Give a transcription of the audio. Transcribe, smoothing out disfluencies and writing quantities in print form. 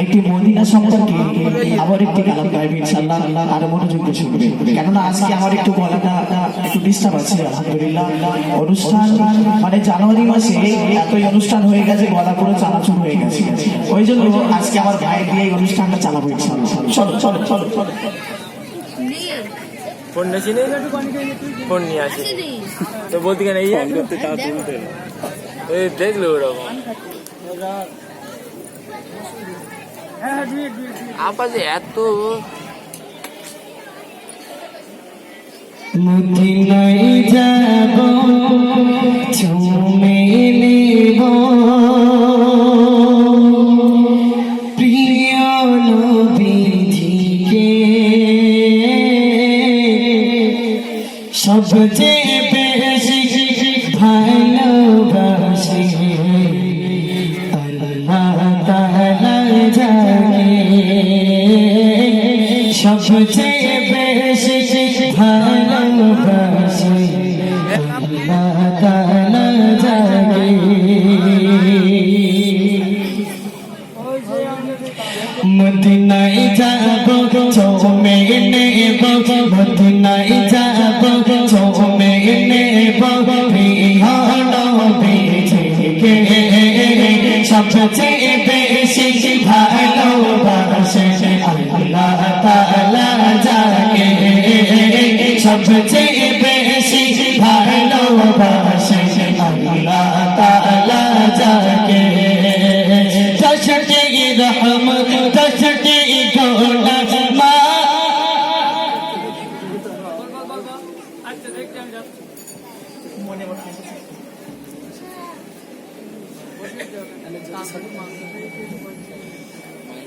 একটি মদিনা সম্পর্কে আবার একটি গান গাইবে ইনশাআল্লাহ, আর মনোযোগ দিয়ে শুনবে, কেননা আজকে আমার একটু গলাটা একটু ডিস্টার্ব আছে। আলহামদুলিল্লাহ, অনুষ্ঠান মানে জানুয়ারি মাসে এতই অনুষ্ঠান হয়ে গেছে, গলা পুরো চানাচুর হয়ে গেছে। ওই জন্য আজকে আমার ভাই দিয়ে এই অনুষ্ঠানটা চালাবো ইনশাআল্লাহ। চলো চলো চলো চলো। ফোন নিয়ে ফোন নিয়ে আসে তো বলতে কেন এই দেখলো ওরকম আপাতত এত মদিনায় যাব চুমে নেব প্রিয় নবীজিকে, সবচেয়ে বেশি ভালোবাসি আল্লাহ তাআলা জানে, সবচেয়ে বেশি ভালোবাসি আল্লাহ তাআলা জানে। মদিনায় যাব চুমে নেব, মদিনায় যাব চুমে নেব প্রিয় নবীজিকে, সবচেয়ে বেশি ভালোবাসে আল্লাহ তাআলা জানে, সবচেয়ে বেশি ভালোবাসে আল্লাহ তাআলা জানে। দশটি রহমত দশটি গুনাহ মা মনে